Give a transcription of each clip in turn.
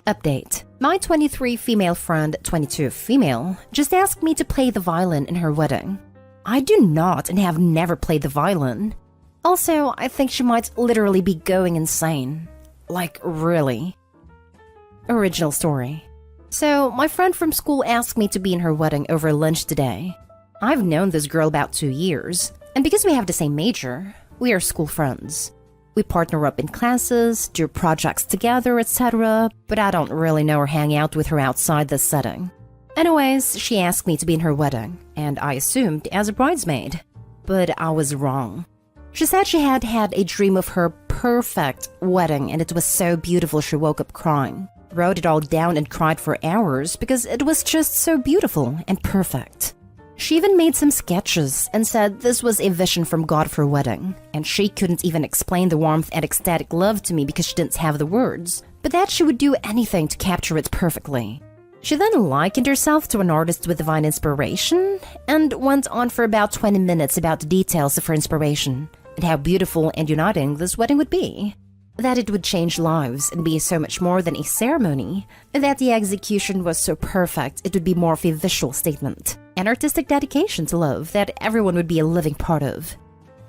Update. My 23 female friend, 22 female, just asked me to play the violin in her wedding. I do not and have never played the violin. Also, I think she might literally be going insane. Like, really. Original story. So, my friend from school asked me to be in her wedding over lunch today. I've known this girl about 2 years, and because we have the same major, we are school friends. We partner up in classes, do projects together, etc., but I don't really know or hang out with her outside this setting. Anyways, she asked me to be in her wedding, and I assumed as a bridesmaid. But I was wrong. She said she had had a dream of her perfect wedding, and it was so beautiful she woke up crying. Wrote it all down and cried for hours because it was just so beautiful and perfect. She even made some sketches and said this was a vision from God for a wedding, and she couldn't even explain the warmth and ecstatic love to me because she didn't have the words, but that she would do anything to capture it perfectly. She then likened herself to an artist with divine inspiration and went on for about 20 minutes about the details of her inspiration and how beautiful and uniting this wedding would be. That it would change lives and be so much more than a ceremony, and that the execution was so perfect it would be more of a visual statement, an artistic dedication to love that everyone would be a living part of.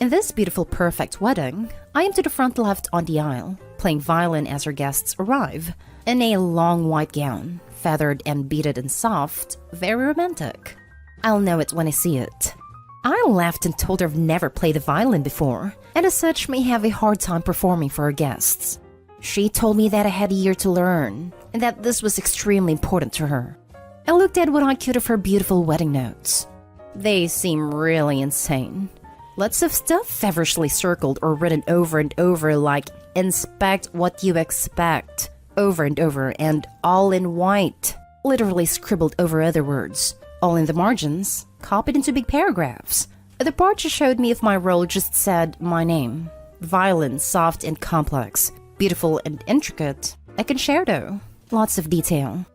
In this beautiful perfect wedding, I am to the front left on the aisle, playing violin as her guests arrive, in a long white gown, feathered and beaded and soft, very romantic. I'll know it when I see it. I laughed and told her I've never played the violin before, and as such may have a hard time performing for her guests. She told me that I had a year to learn, and that this was extremely important to her. I looked at what I could of her beautiful wedding notes. They seem really insane. Lots of stuff feverishly circled or written over and over like, "Inspect what you expect," over and over, and all in white, literally scribbled over other words, all in the margins, copied into big paragraphs. The part she showed me of my role just said my name. Violin, soft and complex, beautiful and intricate, a concerto, lots of detail.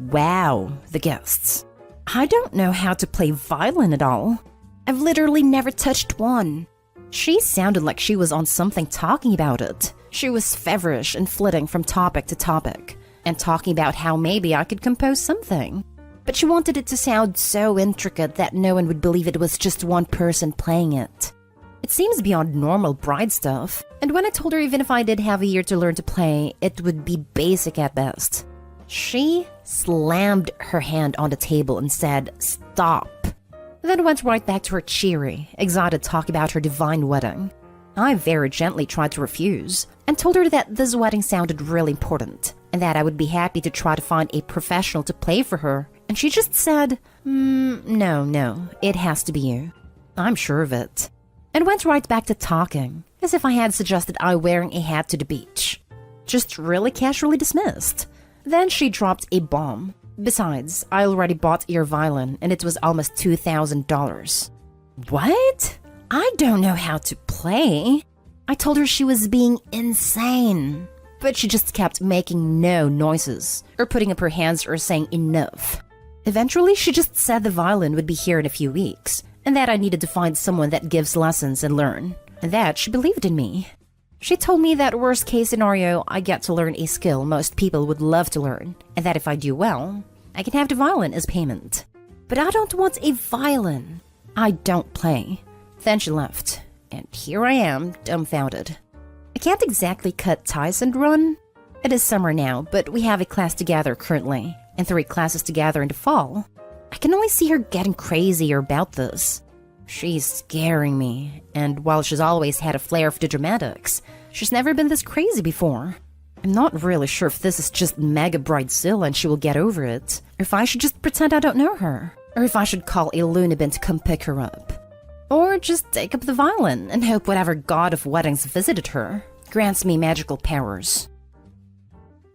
Wow, the guests. I don't know how to play violin at all. I've literally never touched one. She sounded like she was on something talking about it. She was feverish and flitting from topic to topic, and talking about how maybe I could compose something. But she wanted it to sound so intricate that no one would believe it was just one person playing it. It seems beyond normal bride stuff, and when I told her even if I did have a year to learn to play, it would be basic at best, she slammed her hand on the table and said, "Stop." Then went right back to her cheery, excited talk about her divine wedding. I very gently tried to refuse, and told her that this wedding sounded really important, and that I would be happy to try to find a professional to play for her, and she just said, no, it has to be you. I'm sure of it. And went right back to talking, as if I had suggested I wearing a hat to the beach. Just really casually dismissed. Then she dropped a bomb. Besides, I already bought your violin, and it was almost $2,000. What? I don't know how to play. I told her she was being insane, but she just kept making no noises, or putting up her hands or saying enough. Eventually, she just said the violin would be here in a few weeks, and that I needed to find someone that gives lessons and learn, and that she believed in me. She told me that worst case scenario, I get to learn a skill most people would love to learn, and that if I do well, I can have the violin as payment. But I don't want a violin. I don't play. Then she left, and here I am, dumbfounded. I can't exactly cut ties and run. It is summer now, but we have a class together currently, and 3 classes together in the fall. I can only see her getting crazier about this. She's scaring me, and while she's always had a flair for the dramatics, she's never been this crazy before. I'm not really sure if this is just mega bridezilla and she will get over it, or if I should just pretend I don't know her, or if I should call a loony bin to come pick her up. Or just take up the violin and hope whatever god of weddings visited her grants me magical powers.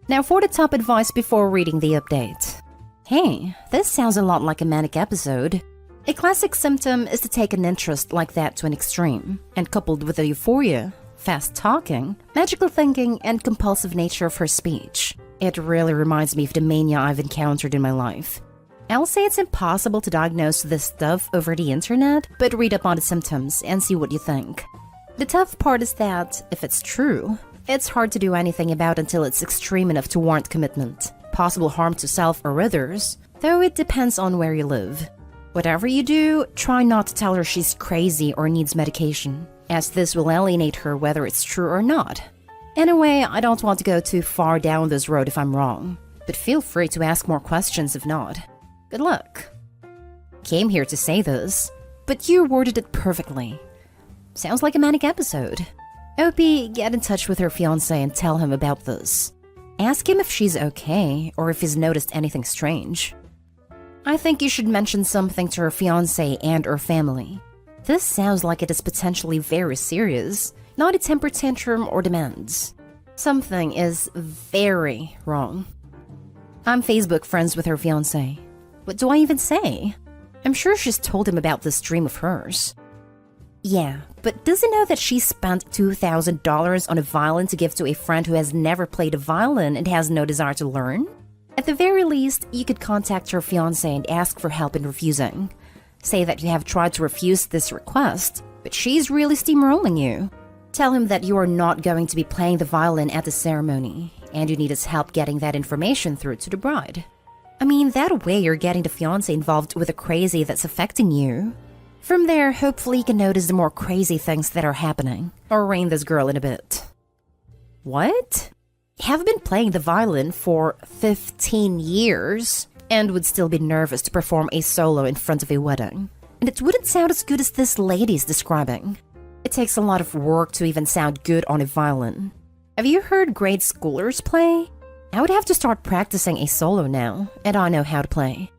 Now for the top advice before reading the update. Hey, this sounds a lot like a manic episode. A classic symptom is to take an interest like that to an extreme, and coupled with the euphoria, fast talking, magical thinking, and compulsive nature of her speech, it really reminds me of the mania I've encountered in my life. I'll say it's impossible to diagnose this stuff over the internet, but read up on the symptoms and see what you think. The tough part is that, if it's true, it's hard to do anything about until it's extreme enough to warrant commitment, possible harm to self or others, though it depends on where you live. Whatever you do, try not to tell her she's crazy or needs medication, as this will alienate her whether it's true or not. Anyway, I don't want to go too far down this road if I'm wrong, but feel free to ask more questions if not. Good luck. Came here to say this, but you worded it perfectly. Sounds like a manic episode. Opie, get in touch with her fiancé and tell him about this. Ask him if she's okay or if he's noticed anything strange. I think you should mention something to her fiancé and her family. This sounds like it is potentially very serious, not a temper tantrum or demands. Something is very wrong. I'm Facebook friends with her fiancé. What do I even say? I'm sure she's told him about this dream of hers. Yeah, but does he know that she spent $2,000 on a violin to give to a friend who has never played a violin and has no desire to learn? At the very least, you could contact her fiancé and ask for help in refusing. Say that you have tried to refuse this request, but she's really steamrolling you. Tell him that you are not going to be playing the violin at the ceremony, and you need his help getting that information through to the bride. I mean, that way you're getting the fiancé involved with a crazy that's affecting you. From there, hopefully you can notice the more crazy things that are happening, or rein this girl in a bit. What? Have been playing the violin for 15 years, and would still be nervous to perform a solo in front of a wedding. And it wouldn't sound as good as this lady's describing. It takes a lot of work to even sound good on a violin. Have you heard grade schoolers play? I would have to start practicing a solo now, and I know how to play.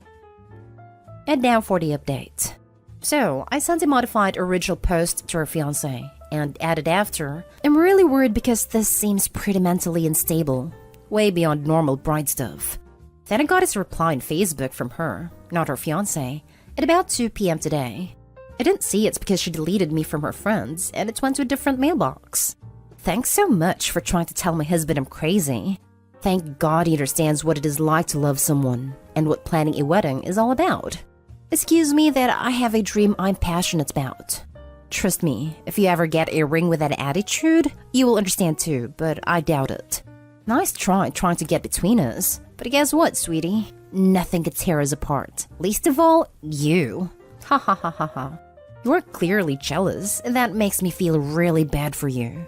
And now for the update. So, I sent a modified original post to her fiancé, and added after, I'm really worried because this seems pretty mentally unstable, way beyond normal bride stuff. Then I got his reply on Facebook from her, not her fiancé, at about 2 p.m. today. I didn't see it because she deleted me from her friends, and it went to a different mailbox. Thanks so much for trying to tell my husband I'm crazy. Thank God he understands what it is like to love someone, and what planning a wedding is all about. Excuse me that I have a dream I'm passionate about. Trust me, if you ever get a ring with that attitude, you will understand too, but I doubt it. Nice trying to get between us, but guess what, sweetie? Nothing could tear us apart. Least of all, you. Ha ha ha ha ha. You're clearly jealous, and that makes me feel really bad for you.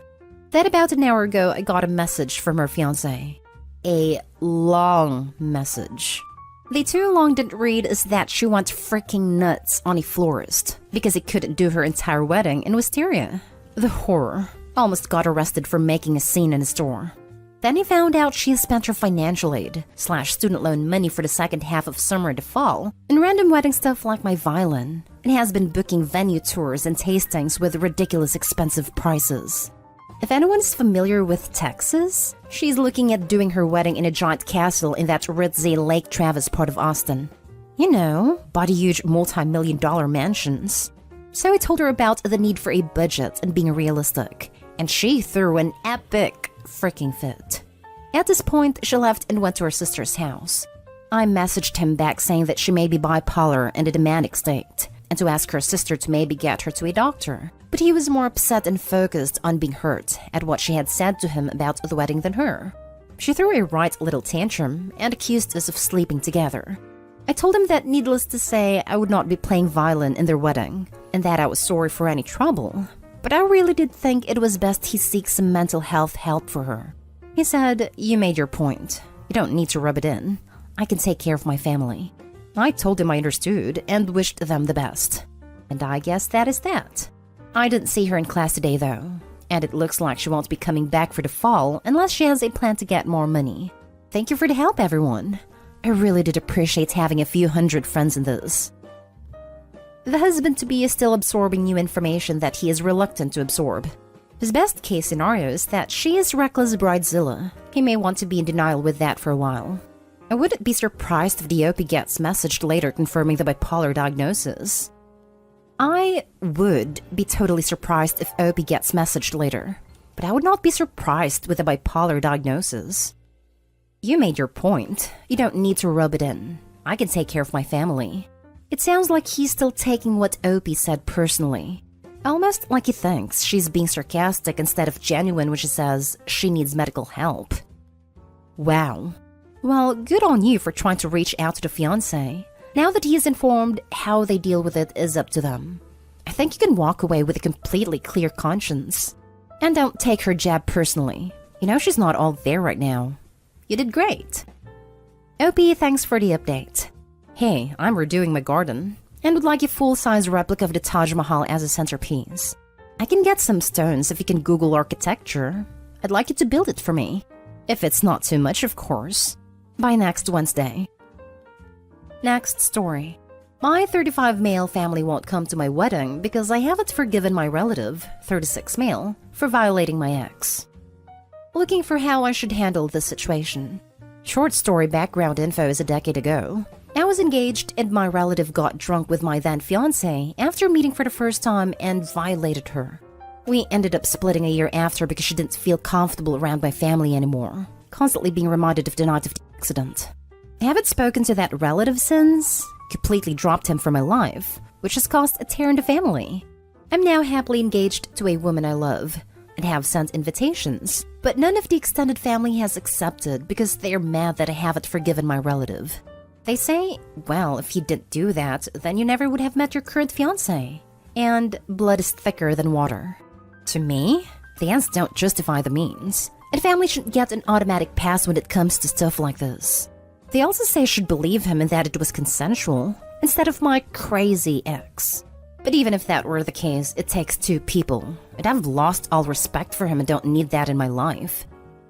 Then about an hour ago, I got a message from her fiancé. A long message. The too long didn't read is that she went freaking nuts on a florist because he couldn't do her entire wedding in Wisteria. The horror. Almost got arrested for making a scene in a store. Then he found out she has spent her financial aid / student loan money for the second half of summer and the fall in random wedding stuff like my violin, and has been booking venue tours and tastings with ridiculous expensive prices. If anyone is familiar with Texas, she's looking at doing her wedding in a giant castle in that ritzy Lake Travis part of Austin. You know, bought huge multi-million-dollar mansions. So I told her about the need for a budget and being realistic, and she threw an epic freaking fit. At this point, she left and went to her sister's house. I messaged him back saying that she may be bipolar and in a manic state, and to ask her sister to maybe get her to a doctor. But he was more upset and focused on being hurt at what she had said to him about the wedding than her. She threw a right little tantrum and accused us of sleeping together. I told him that needless to say, I would not be playing violin in their wedding, and that I was sorry for any trouble. But I really did think it was best he seek some mental health help for her. He said, "You made your point. You don't need to rub it in. I can take care of my family." I told him I understood and wished them the best. And I guess that is that. I didn't see her in class today though, and it looks like she won't be coming back for the fall unless she has a plan to get more money. Thank you for the help, everyone. I really did appreciate having a few hundred friends in this. The husband-to-be is still absorbing new information that he is reluctant to absorb. His best case scenario is that she is reckless bridezilla. He may want to be in denial with that for a while. I wouldn't be surprised if the OP gets messaged later confirming the bipolar diagnosis. I would be totally surprised if OP gets messaged later, but I would not be surprised with a bipolar diagnosis. You made your point. You don't need to rub it in. I can take care of my family. It sounds like he's still taking what OP said personally. Almost like he thinks she's being sarcastic instead of genuine when she says she needs medical help. Wow. Well, good on you for trying to reach out to the fiancé. Now that he is informed, how they deal with it is up to them. I think you can walk away with a completely clear conscience. And don't take her jab personally. You know she's not all there right now. You did great. OP, thanks for the update. Hey, I'm redoing my garden and would like a full-size replica of the Taj Mahal as a centerpiece. I can get some stones if you can Google architecture. I'd like you to build it for me. If it's not too much, of course. By next Wednesday. Next story. My 35 male family won't come to my wedding because I haven't forgiven my relative, 36 male, for violating my ex. Looking for how I should handle this situation. Short story background info is a decade ago. I was engaged and my relative got drunk with my then fiancé after meeting for the first time and violated her. We ended up splitting a year after because she didn't feel comfortable around my family anymore, constantly being reminded of the night of the accident. I haven't spoken to that relative since, completely dropped him from my life, which has caused a tear in the family. I'm now happily engaged to a woman I love and have sent invitations, but none of the extended family has accepted because they're mad that I haven't forgiven my relative. They say, well, if you didn't do that, then you never would have met your current fiancé. And blood is thicker than water. To me, the ends don't justify the means, and family shouldn't get an automatic pass when it comes to stuff like this. They also say I should believe him and that it was consensual, instead of my crazy ex. But even if that were the case, it takes two people, and I've lost all respect for him and don't need that in my life.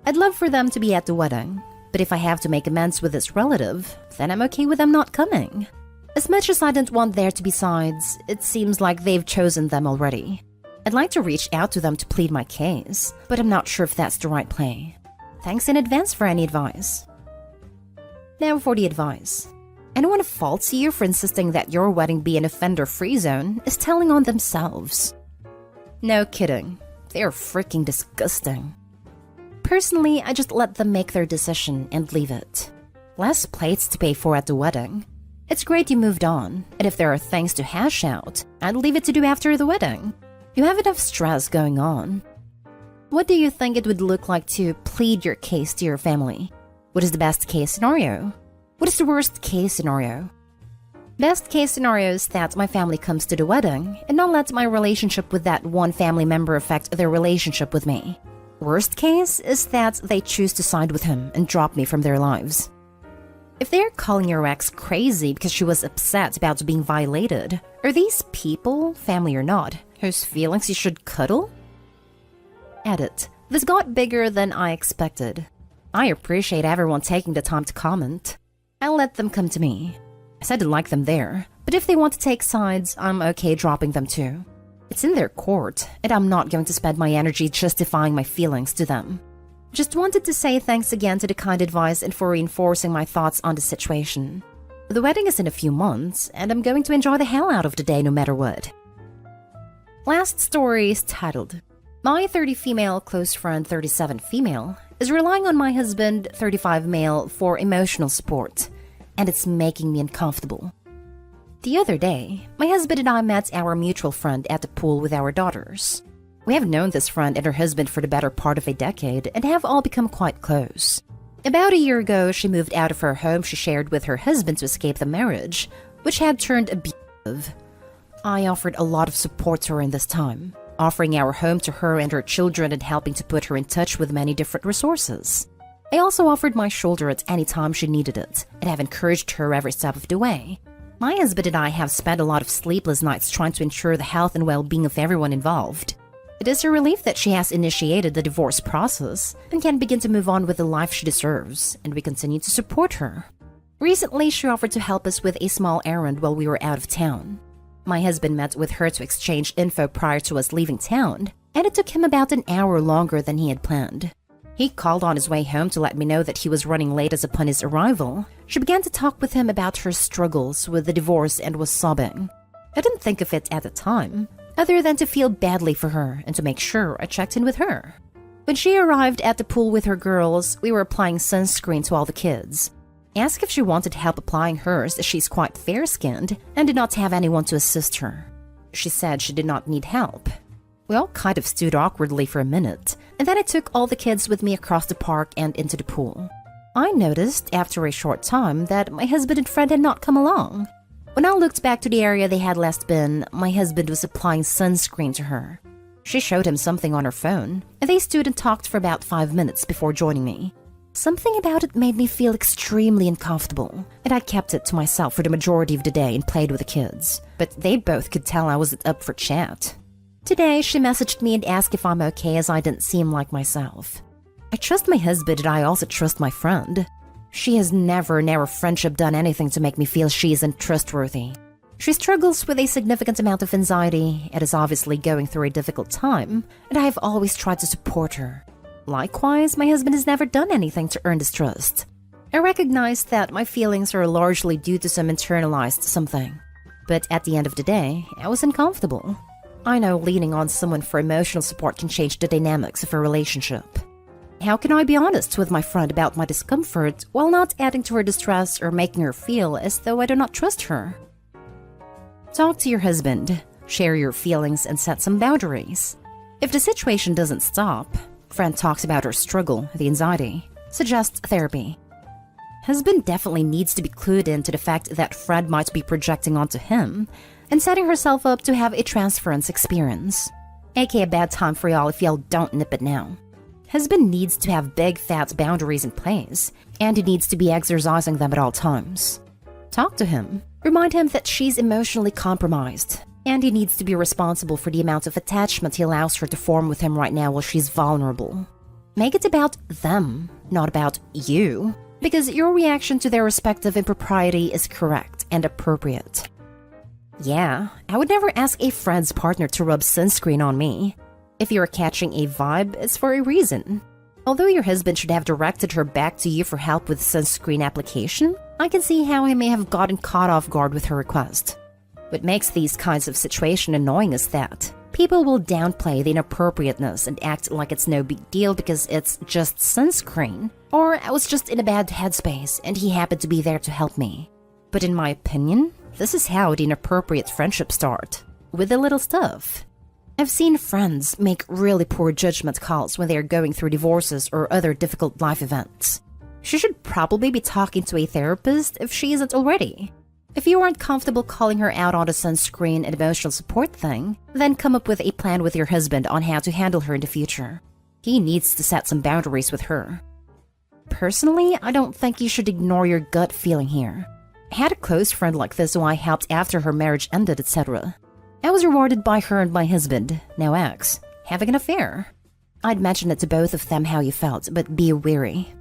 I'd love for them to be at the wedding, but if I have to make amends with this relative, then I'm okay with them not coming. As much as I didn't want there to be sides, it seems like they've chosen them already. I'd like to reach out to them to plead my case, but I'm not sure if that's the right play. Thanks in advance for any advice. Now for the advice. Anyone at fault to you for insisting that your wedding be an offender-free zone is telling on themselves. No kidding. They are freaking disgusting. Personally, I just let them make their decision and leave it. Less plates to pay for at the wedding. It's great you moved on, and if there are things to hash out, I'd leave it to do after the wedding. You have enough stress going on. What do you think it would look like to plead your case to your family? What is the best case scenario? What is the worst case scenario? Best case scenario is that my family comes to the wedding and not let my relationship with that one family member affect their relationship with me. Worst case is that they choose to side with him and drop me from their lives. If they're calling your ex crazy because she was upset about being violated, are these people, family or not, whose feelings you should cuddle? Edit. This got bigger than I expected. I appreciate everyone taking the time to comment. I'll let them come to me. I said I like them there, but if they want to take sides, I'm okay dropping them too. It's in their court, and I'm not going to spend my energy justifying my feelings to them. Just wanted to say thanks again to the kind advice and for reinforcing my thoughts on the situation. The wedding is in a few months, and I'm going to enjoy the hell out of the day no matter what. Last story is titled, My 30 female close friend 37 female is relying on my husband 35 male for emotional support, and it's making me uncomfortable. The other day, my husband and I met our mutual friend at the pool with our daughters. We have known this friend and her husband for the better part of a decade and have all become quite close. About a year ago, she moved out of her home she shared with her husband to escape the marriage, which had turned abusive. I offered a lot of support to her in this time, offering our home to her and her children and helping to put her in touch with many different resources. I also offered my shoulder at any time she needed it and have encouraged her every step of the way. My husband and I have spent a lot of sleepless nights trying to ensure the health and well-being of everyone involved. It is a relief that she has initiated the divorce process and can begin to move on with the life she deserves, and we continue to support her. Recently, she offered to help us with a small errand while we were out of town. My husband met with her to exchange info prior to us leaving town, and it took him about an hour longer than he had planned. He called on his way home to let me know that he was running late as upon his arrival. She began to talk with him about her struggles with the divorce and was sobbing. I didn't think of it at the time, other than to feel badly for her and to make sure I checked in with her. When she arrived at the pool with her girls, we were applying sunscreen to all the kids. I asked if she wanted help applying hers as she's quite fair-skinned and did not have anyone to assist her. She said she did not need help. We all kind of stood awkwardly for a minute, and then I took all the kids with me across the park and into the pool. I noticed, after a short time, that my husband and friend had not come along. When I looked back to the area they had last been, my husband was applying sunscreen to her. She showed him something on her phone, and they stood and talked for about 5 minutes before joining me. Something about it made me feel extremely uncomfortable, and I kept it to myself for the majority of the day and played with the kids. But they both could tell I wasn't up for chat. Today, she messaged me and asked if I'm okay as I didn't seem like myself. I trust my husband and I also trust my friend. She has never in our friendship done anything to make me feel she isn't trustworthy. She struggles with a significant amount of anxiety and is obviously going through a difficult time, and I have always tried to support her. Likewise, my husband has never done anything to earn this trust. I recognize that my feelings are largely due to some internalized something. But at the end of the day, I was uncomfortable. I know leaning on someone for emotional support can change the dynamics of a relationship. How can I be honest with my friend about my discomfort while not adding to her distress or making her feel as though I do not trust her? Talk to your husband, share your feelings, and set some boundaries. If the situation doesn't stop, friend talks about her struggle, the anxiety, suggest therapy. Husband definitely needs to be clued in to the fact that friend might be projecting onto him and setting herself up to have a transference experience. aka a bad time for y'all if y'all don't nip it now. Husband needs to have big fat boundaries in place, and he needs to be exercising them at all times. Talk to him. Remind him that she's emotionally compromised, and he needs to be responsible for the amount of attachment he allows her to form with him right now while she's vulnerable. Make it about them, not about you, because your reaction to their respective impropriety is correct and appropriate. Yeah, I would never ask a friend's partner to rub sunscreen on me. If you're catching a vibe, it's for a reason. Although your husband should have directed her back to you for help with sunscreen application, I can see how he may have gotten caught off guard with her request. What makes these kinds of situations annoying is that people will downplay the inappropriateness and act like it's no big deal because it's just sunscreen, or I was just in a bad headspace and he happened to be there to help me. But in my opinion, this is how the inappropriate friendships start, with the little stuff. I've seen friends make really poor judgment calls when they are going through divorces or other difficult life events. She should probably be talking to a therapist if she isn't already. If you aren't comfortable calling her out on the sunscreen and emotional support thing, then come up with a plan with your husband on how to handle her in the future. He needs to set some boundaries with her. Personally, I don't think you should ignore your gut feeling here. I had a close friend like this who I helped after her marriage ended, etc. I was rewarded by her and my husband, now ex, having an affair. I'd mention it to both of them how you felt, but be wary.